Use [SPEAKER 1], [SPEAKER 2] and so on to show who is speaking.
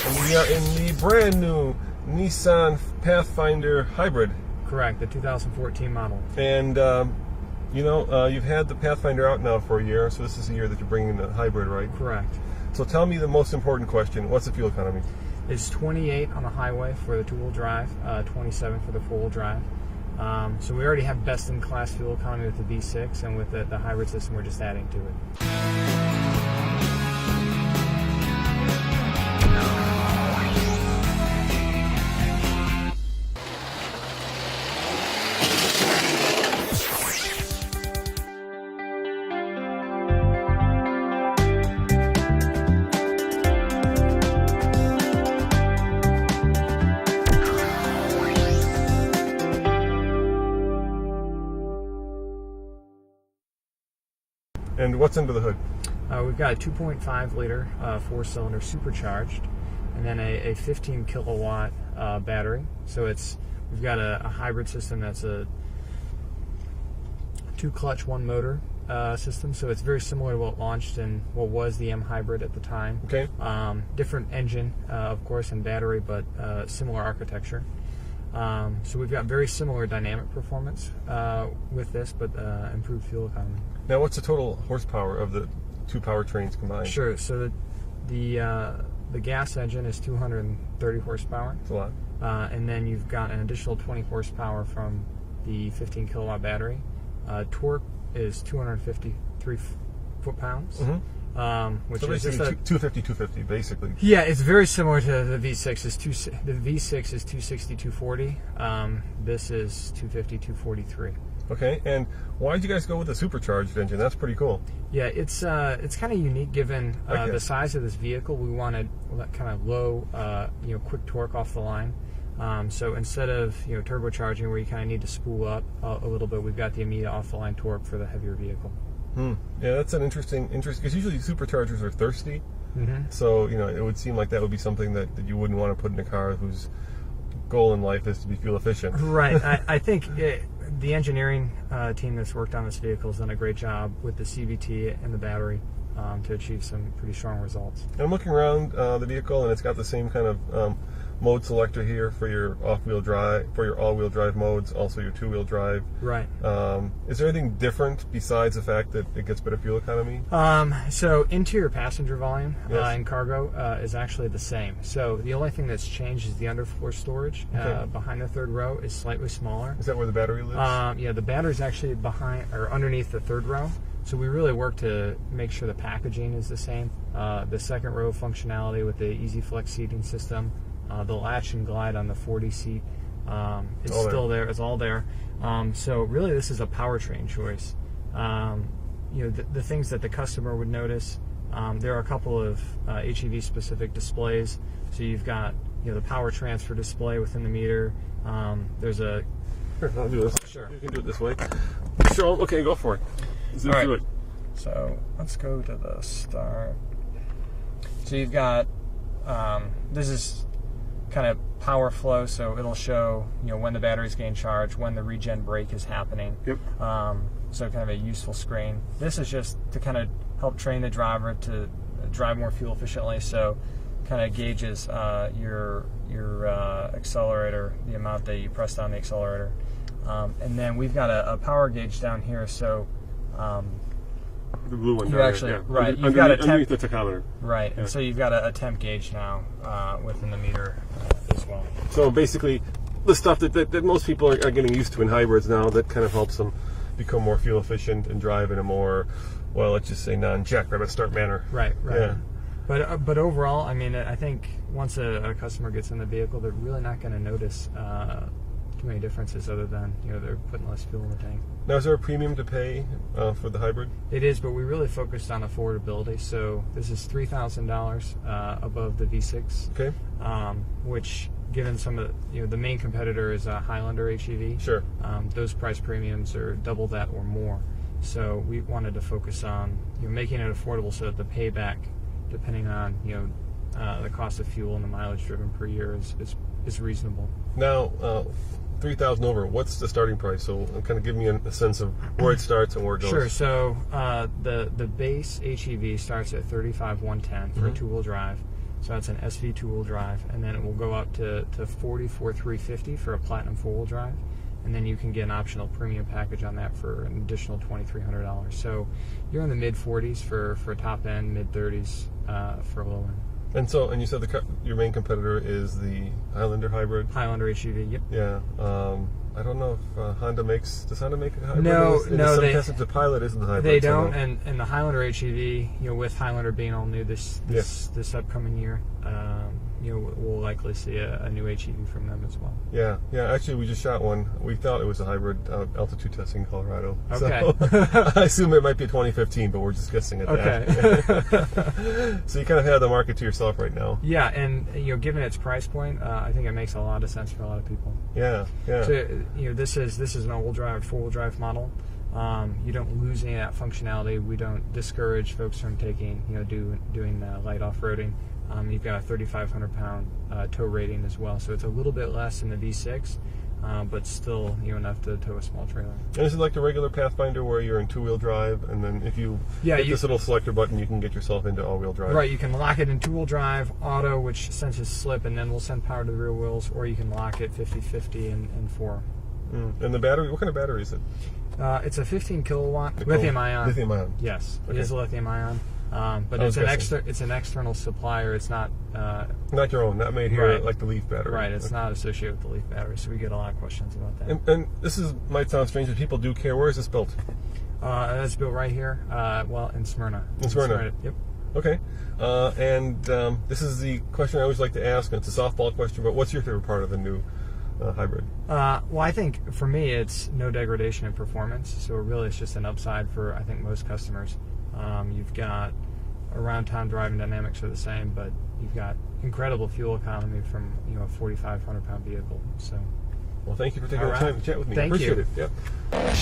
[SPEAKER 1] And we are in the brand new Nissan Pathfinder Hybrid.
[SPEAKER 2] Correct, the 2014 model.
[SPEAKER 1] And you've had the Pathfinder out now for a year, so this is the year that you're bringing the hybrid, right?
[SPEAKER 2] Correct.
[SPEAKER 1] So tell me the most important question. What's the fuel economy?
[SPEAKER 2] It's 28 on the highway for the two-wheel drive, 27 for the four-wheel drive. So we already have best-in-class fuel economy with the V6, and with the hybrid system, we're just adding to it.
[SPEAKER 1] And what's under the hood?
[SPEAKER 2] We've got a 2.5 liter four-cylinder supercharged, and then a 15 kilowatt battery. So we've got a hybrid system that's a 2-clutch, 1-motor system. So it's very similar to what launched in what was the M Hybrid at the time.
[SPEAKER 1] Okay.
[SPEAKER 2] Different engine, of course, and battery, but similar architecture. So we've got very similar dynamic performance with this, but improved fuel economy.
[SPEAKER 1] Now, what's the total horsepower of the two powertrains combined?
[SPEAKER 2] Sure. So the gas engine is 230 horsepower.
[SPEAKER 1] That's a lot.
[SPEAKER 2] And then you've got an additional 20 horsepower from the 15 kilowatt battery. Torque is 253 foot-pounds.
[SPEAKER 1] Mm-hmm.
[SPEAKER 2] Which
[SPEAKER 1] so
[SPEAKER 2] is just
[SPEAKER 1] 250, basically.
[SPEAKER 2] Yeah, it's very similar to the V6. The V6 is 260, 240. This is 250, 243.
[SPEAKER 1] Okay, and why did you guys go with a supercharged engine? That's pretty cool.
[SPEAKER 2] Yeah, it's kind of unique given the size of this vehicle. We wanted kind of low, quick torque off the line. So instead of turbocharging where you kind of need to spool up a little bit, we've got the immediate off the line torque for the heavier vehicle.
[SPEAKER 1] Yeah, that's an interesting because usually superchargers are thirsty.
[SPEAKER 2] Mm-hmm.
[SPEAKER 1] So it would seem like that would be something that you wouldn't want to put in a car whose goal in life is to be fuel efficient.
[SPEAKER 2] Right. I think the engineering team that's worked on this vehicle has done a great job with the CVT and the battery to achieve some pretty strong results. And
[SPEAKER 1] I'm looking around the vehicle, and it's got the same kind of mode selector here for your off-wheel drive, for your all-wheel drive modes, also your two-wheel drive.
[SPEAKER 2] Right.
[SPEAKER 1] Is there anything different besides the fact that it gets better fuel economy?
[SPEAKER 2] So interior passenger volume
[SPEAKER 1] Yes.
[SPEAKER 2] in cargo is actually the same. So the only thing that's changed is the underfloor storage behind the third row is slightly smaller.
[SPEAKER 1] Is that where the battery lives?
[SPEAKER 2] Yeah, the battery's actually behind or underneath the third row. So we really work to make sure the packaging is the same. The second row functionality with the Easy Flex seating system. The latch and glide on the 40 seat is still there. It's all there. So really, this is a powertrain choice. The things that the customer would notice. There are a couple of HEV specific displays. So you've got the power transfer display within the meter. There's a.
[SPEAKER 1] Here, I'll do this.
[SPEAKER 2] Sure.
[SPEAKER 1] You can do it this way. Sure. Okay, go for it. Zip through it.
[SPEAKER 2] So let's go to the start. So you've got this is kind of power flow, so it'll show when the battery's getting charged, when the regen brake is happening.
[SPEAKER 1] Yep.
[SPEAKER 2] So kind of a useful screen. This is just to kind of help train the driver to drive more fuel efficiently. So kind of gauges your accelerator, the amount that you press down the accelerator, and then we've got a power gauge down here. So
[SPEAKER 1] the blue one.
[SPEAKER 2] You actually
[SPEAKER 1] there, yeah.
[SPEAKER 2] right. You've got a temp,
[SPEAKER 1] underneath the tachometer.
[SPEAKER 2] Right,
[SPEAKER 1] Yeah.
[SPEAKER 2] and so you've got a temp gauge now within the meter as well.
[SPEAKER 1] So basically, the stuff that most people are getting used to in hybrids now, that kind of helps them become more fuel efficient and drive in a more, well, let's just say non-jack, right, start manner.
[SPEAKER 2] Right.
[SPEAKER 1] Yeah.
[SPEAKER 2] But overall, I mean, I think once a customer gets in the vehicle, they're really not going to notice too many differences other than they're putting less fuel in the tank.
[SPEAKER 1] Now, is there a premium to pay for the hybrid?
[SPEAKER 2] It is, but we really focused on affordability. So this is $3,000 above the V6.
[SPEAKER 1] Okay.
[SPEAKER 2] Which, given some of the main competitor is a Highlander HEV.
[SPEAKER 1] Sure.
[SPEAKER 2] Those price premiums are double that or more. So we wanted to focus on making it affordable so that the payback, depending on the cost of fuel and the mileage driven per year, is reasonable.
[SPEAKER 1] Now, 3,000 over, what's the starting price? So kind of give me a sense of where it starts and where it goes.
[SPEAKER 2] Sure. So the base HEV starts at $35,110 for a two-wheel drive. So that's an SV two-wheel drive, and then it will go up to $44,350 for a Platinum four-wheel drive, and then you can get an optional premium package on that for an additional $2,300. So you're in the mid-40s for top end, mid-30s for low end.
[SPEAKER 1] And you said your main competitor is the Highlander hybrid.
[SPEAKER 2] Highlander HEV. Yep.
[SPEAKER 1] Yeah. I don't know if Honda makes. Does Honda make a hybrid?
[SPEAKER 2] No.
[SPEAKER 1] The Pilot isn't the hybrid.
[SPEAKER 2] They don't, and the Highlander HEV, with Highlander being all new this upcoming year, we'll likely see a new HEV from them as well.
[SPEAKER 1] Yeah. Actually, we just shot one. We thought it was a hybrid altitude testing in Colorado.
[SPEAKER 2] Okay.
[SPEAKER 1] So I assume it might be a 2015, but we're just guessing at that. So you kind of have the market to yourself right now.
[SPEAKER 2] Yeah, and given its price point, I think it makes a lot of sense for a lot of people.
[SPEAKER 1] Yeah.
[SPEAKER 2] So this is an all-wheel drive, four-wheel drive model. You don't lose any of that functionality. We don't discourage folks from taking, doing light off-roading. You've got a 3,500 pound tow rating as well, so it's a little bit less than the V6, but still enough to tow a small trailer.
[SPEAKER 1] And is it like the regular Pathfinder where you're in two-wheel drive, and then if you hit this little selector button, you can get yourself into all-wheel drive?
[SPEAKER 2] Right, you can lock it in two-wheel drive, auto, which senses slip, and then we'll send power to the rear wheels, or you can lock it 50-50 and 4.
[SPEAKER 1] And the battery, what kind of battery is it?
[SPEAKER 2] It's a 15 kilowatt lithium-ion.
[SPEAKER 1] Lithium-ion.
[SPEAKER 2] Yes,
[SPEAKER 1] okay.
[SPEAKER 2] It is a lithium-ion. But it's an external supplier. It's not
[SPEAKER 1] your own. Not made here like the Leaf battery.
[SPEAKER 2] Right. It's not associated with the Leaf battery. So we get a lot of questions about that.
[SPEAKER 1] And this might sound strange, but people do care. Where is this built?
[SPEAKER 2] It's built right here. In Smyrna.
[SPEAKER 1] In Smyrna.
[SPEAKER 2] Yep.
[SPEAKER 1] Okay. This is the question I always like to ask, and it's a softball question. But what's your favorite part of the new hybrid?
[SPEAKER 2] Well, I think for me, it's no degradation in performance. So really, it's just an upside for I think most customers. You've got around town driving dynamics are the same, but you've got incredible fuel economy from a 4,500 pound vehicle. So,
[SPEAKER 1] well, thank you for taking the time to chat with me.
[SPEAKER 2] Thank
[SPEAKER 1] I appreciate
[SPEAKER 2] you.
[SPEAKER 1] it. Yep.